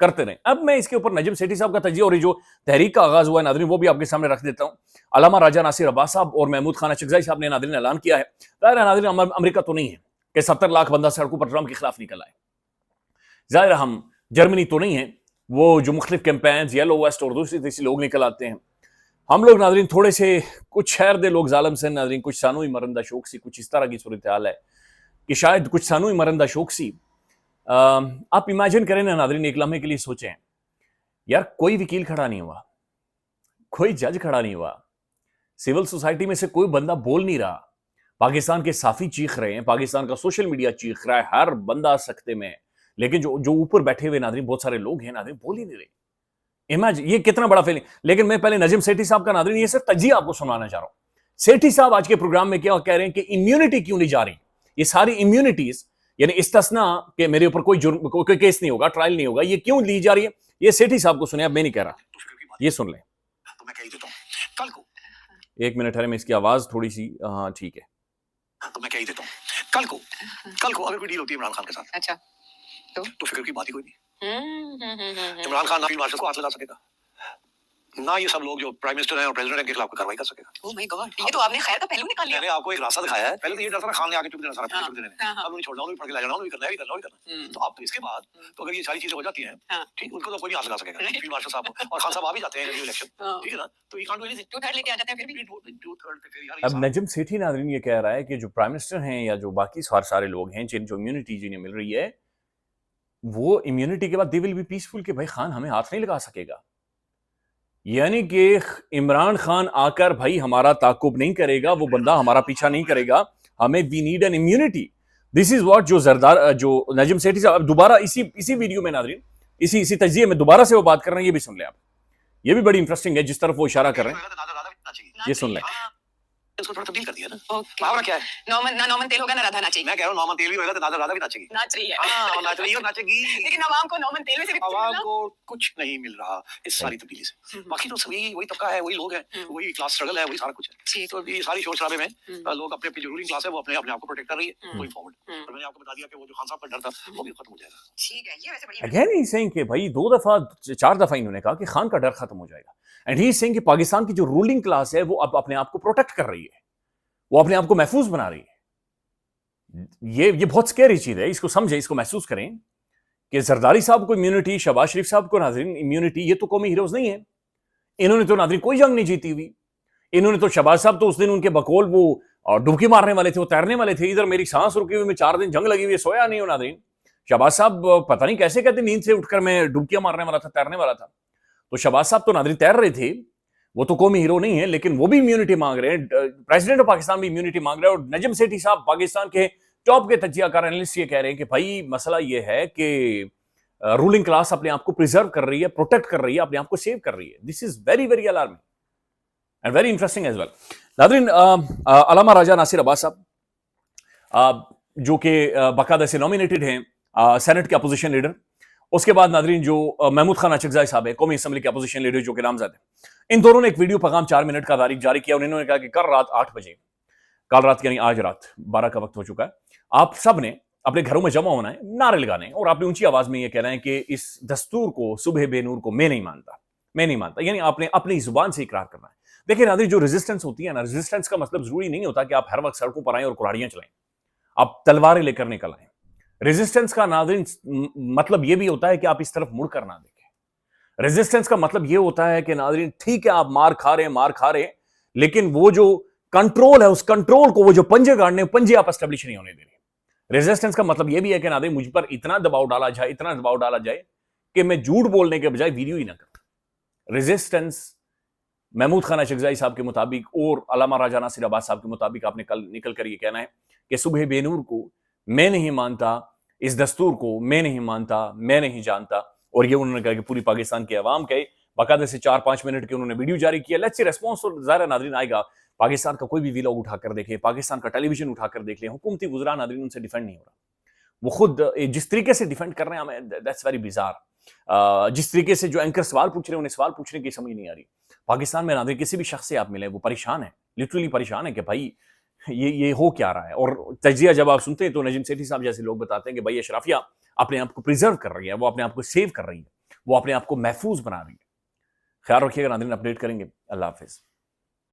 کرتے رہیں. اب میں اس کے اوپر نجم سیٹھی صاحب کا تجزیہ اور یہ جو تحریک کا آغاز ہوا ہے ناظرین وہ بھی آپ کے سامنے رکھ دیتا ہوں. علامہ راجہ ناصر عباس صاحب اور محمود خان اچکزئی صاحب نے ناظرین اعلان کیا ہے. ظاہر ہے ناظرین امریکہ تو نہیں ہے کہ 70 لاکھ بندہ سڑکوں پر ٹرمپ کے خلاف نکل آئے. ظاہر ہم جرمنی تو نہیں ہیں وہ جو مختلف کیمپینز یلو ویسٹ اور دوسری تیسری لوگ نکل آتے ہیں. ہم لوگ ناظرین تھوڑے سے کچھ شہر دے لوگ ظالم سے ناظرین کچھ سانوی مرندہ شوق سی کچھ اس طرح کی صورتحال ہے کہ شاید کچھ سانوی مرندہ شوق سی. آپ امیجن کریں نا ناظرین ایک لمحے کے لیے سوچیں یار کوئی وکیل کھڑا نہیں ہوا, کوئی جج کھڑا نہیں ہوا, سول سوسائٹی میں سے کوئی بندہ بول نہیں رہا, پاکستان کے صحافی چیخ رہے ہیں, پاکستان کا سوشل میڈیا چیخ رہا ہے, ہر بندہ سکتے میں, لیکن جو اوپر بیٹھے ہوئے ناظرین بہت سارے لوگ ہیں ناظرین بول ہی نہیں رہے. امیجن یہ کتنا بڑا فیلنگ. لیکن میں پہلے نجم سیٹھی صاحب کا ناظرین یہ صرف تجزیہ آپ کو سنانا چاہ رہا ہوں. سیٹھی صاحب آج کے پروگرام میں کیا کہہ رہے ہیں کہ امیونٹی کیوں نہیں جا رہی, یہ ساری امیونٹیز یعنی استثناء کہ میرے اوپر کوئی جرم کوئی کیس نہیں ہوگا, ٹرائل نہیں ہوگا, یہ کیوں لی جا رہی ہے, یہ سیٹھی صاحب کو سنیں. اب میں نہیں کہہ رہا, یہ سن لیں. تو میں کہہ دیتا ہوں کل کو, ایک منٹ ہے, میں اس کی آواز تھوڑی سی, ہاں ٹھیک ہے, تو میں کہہ دیتا ہوں کل کو اگر کوئی ڈیل ہوتی ہے عمران خان کے ساتھ, اچھا تو فکر کی بات ہی کوئی نہیں. عمران خان نہ فیلڈ مارشل کو ہاتھ لگا سکے گا, نہ یہ سب لوگ جو پرائم منسٹر ہیں اور پریزیڈنٹ ہیں کے خلاف کارروائی کر سکے گا. او مائی گاڈ, یہ تو آپ نے خیر کا پہلو نکال لیا. میں نے آپ کو ایک راستہ دکھایا ہے, پہلے تو یہ ڈرتا تھا خان نے آ کے چپ دینا سارا چپ دینے, اب انہیں چھوڑنا, انہیں پھڑ کے لے جانا, انہیں کرنا ہے کرنا. تو اب تو اس کے بعد تو اگر یہ ساری چیزیں ہو جاتی ہیں ٹھیک, ان کو تو کوئی نہیں ہاتھ لگا سکے گا فیلڈ مارشل صاحب کو, اور خان صاحب آ بھی جاتے ہیں الیکشن ٹھیک ہے نا, تو یہ کانٹ ڈو اینی تھنگ, 2/3 لے کے آ جاتے ہیں پھر بھی. اب نجم سیٹھی ناظرین یہ کہہ رہا ہے کہ جو پرائم منسٹر ہیں یا جو باقی سارے لوگ ہیں جن جو امیونٹی جنہیں مل رہی ہے وہ امیونٹی کے بعد دے ول بی پیسفل کہ بھائی خان ہمیں ہاتھ نہیں لگا سکے گا. یعنی کہ عمران خان آ کر بھائی ہمارا تعاقب نہیں کرے گا, وہ بندہ ہمارا پیچھا نہیں کرے گا, ہمیں we need an immunity. This is what جو نجم سیٹھی صاحب دوبارہ اسی ویڈیو میں ناظرین اسی تجزیے میں دوبارہ سے وہ بات کر رہے ہیں. یہ بھی سن لیں آپ, یہ بھی بڑی انٹرسٹنگ ہے جس طرف وہ اشارہ کر رہے ہیں, یہ سن لیں. اس کو تھوڑا تبدیل کر دیا نا, محاورہ کیا ہے, نومن تیل ہوگا نہ رادھا ناچے گی. میں کہہ رہا ہوں نومن تیل بھی ہوگا تو نادر رادھا بھی ناچے گی. ناچ رہی ہے, ہاں ناچ رہی ہے اور ناچے گی, لیکن عوام کو نومن تیل میں سے عوام کو کچھ نہیں مل رہا اس ساری تبدیلی سے. باقی تو سبھی وہی طبقہ ہے, وہی لوگ ہیں, وہی کلاس اسٹرگل ہے, وہی سارا کچھ ہے. تو یہ ساری شور شرابے میں لوگ اپنے جو رولنگ کلاس ہے وہ اپنے آپ کو پروٹیکٹ کر رہی ہے گوئنگ فارورڈ. اور میں نے آپ کو بتا دیا کہ وہ جو خان صاحب کا ڈر تھا وہ بھی ختم ہو جائے گا. ٹھیک ہے, یہ ویسے بڑی اگین ہی سینگ کہ بھائی 2 دفعہ 4 دفعہ انہوں نے کہا کہ خان کا ڈر ختم ہو جائے گا. اینڈ ہی سینگ کہ پاکستان کی جو رولنگ کلاس ہے وہ اب اپنے آپ کو پروٹیکٹ کر رہی ہے, وہ اپنے آپ کو محفوظ بنا رہی ہے. یہ بہت سکیری چیز ہے, اس کو سمجھیں, اس کو محسوس کریں کہ زرداری صاحب کو امیونٹی, شہباز شریف صاحب کو ناظرین امیونٹی, یہ تو قومی ہیروز نہیں ہیں. انہوں نے تو ناظرین کوئی جنگ نہیں جیتی ہوئی. انہوں نے تو شہباز صاحب تو اس دن ان کے بقول وہ ڈبکی مارنے والے تھے, وہ تیرنے والے تھے. ادھر میری سانس رکی ہوئی, میں 4 دن جنگ لگی ہوئی, سویا نہیں ہوں ناظرین. شہباز صاحب پتہ نہیں کیسے کہتے نیند سے اٹھ کر میں ڈبکیاں مارنے والا تھا, تیرنے والا تھا. تو شہباز صاحب تو ناظرین تیر رہے تھے, وہ تو قومی ہیرو نہیں ہے, لیکن وہ بھی امیونٹی مانگ رہے ہیں. پریزیڈنٹ آف پاکستان بھی امیونٹی مانگ رہے ہیں. اور نجم سیٹھی صاحب پاکستان کے ٹاپ کے تجزیہ کار انالسٹ یہ کہہ رہے ہیں کہ بھائی مسئلہ یہ ہے کہ رولنگ کلاس اپنے آپ کو پریزرو کر رہی ہے, پروٹیکٹ کر رہی ہے, اپنے آپ کو سیو کر رہی ہے. This is very very alarming and very interesting as well. ناظرین علامہ راجہ ناصر عباس صاحب جو کہ باقاعدہ سے نامینیٹڈ ہیں سینٹ کے اپوزیشن لیڈر, اس کے بعد ناظرین جو محمود خان اچکزئی صاحب ہے قومی اسمبلی کے اپوزیشن لیڈر جو کہ نامزد ہیں, ان دونوں نے ایک ویڈیو پیغام 4 منٹ کا جاری کیا. انہوں نے کہا کہ کل رات 8 بجے, کل رات یعنی آج رات 12 کا وقت ہو چکا ہے, آپ سب نے اپنے گھروں میں جمع ہونا ہے, نعرے لگانے ہیں, اور آپ نے اونچی آواز میں یہ کہنا ہے کہ اس دستور کو صبح بے نور کو میں نہیں مانتا. یعنی آپ نے اپنی زبان سے اقرار کرنا ہے. دیکھیں ناظرین جو ریزسٹنس ہوتی ہے نا, ریزسٹنس کا مطلب ضروری نہیں ہوتا کہ آپ ہر وقت سڑکوں پر آئیں اور کلاڑیاں چلائیں, آپ تلواریں لے کر نکل آئیں. ریزسٹنس کا ناظرین مطلب یہ بھی ہوتا ہے کہ آپ اس طرف مڑ کر نہ دیکھیں. ریزسٹنس کا مطلب یہ ہوتا ہے کہ ناظرین ٹھیک ہے آپ مار کھا رہے ہیں, لیکن وہ جو کنٹرول ہے اس کنٹرول کو وہ جو پنجے گاڑنے پنجے آپ اسٹیبلش نہیں ہونے دے رہے. ریزسٹنس کا مطلب یہ بھی ہے کہ ناظرین مجھ پر اتنا دباؤ ڈالا جائے کہ میں جھوٹ بولنے کے بجائے ویڈیو ہی نہ کروں. ریزسٹنس محمود خان اچکزئی صاحب کے مطابق اور علامہ راجہ ناصر عباس صاحب کے مطابق آپ نے کل نکل کر یہ کہنا ہے کہ صبح بے نور کو میں نہیں مانتا, اس دستور کو میں نہیں مانتا, میں نہیں جانتا. اور یہ انہوں نے کہا کہ پوری پاکستان کے عوام کے باقاعدہ سے 4-5 منٹ کے انہوں نے ویڈیو جاری کیا. لیٹس سی ریسپانس تو ظاہر ناظرین آئے گا. پاکستان کا کوئی بھی ویلاگ اٹھا کر دیکھیں, پاکستان کا ٹیلی ویژن اٹھا کر دیکھ لیں, حکومتی وزراء ناظرین ان سے ڈیفینڈ نہیں ہو رہا. وہ خود جس طریقے سے ڈیفینڈ کر رہے ہیں ہمیں دیٹس ویری بیزار. جس طریقے سے جو اینکر سوال پوچھ رہے ہیں انہیں سوال پوچھنے کی سمجھ نہیں آ رہی. پاکستان میں ناظرین کسی بھی شخص سے آپ ملیں وہ پریشان ہے, لٹرلی پریشان ہے کہ بھائی یہ ہو کیا رہا ہے. اور تجزیہ جب آپ سنتے ہیں تو نجم سیٹھی صاحب جیسے لوگ بتاتے ہیں کہ بھائی اشرافیہ اپنے آپ کو پریزرو کر رہی ہے, وہ اپنے آپ کو سیو کر رہی ہے. وہ اپنے آپ کو محفوظ بنا رہی ہے. خیال رکھیے گا ناظرین, اپڈیٹ کریں گے. اللہ حافظ.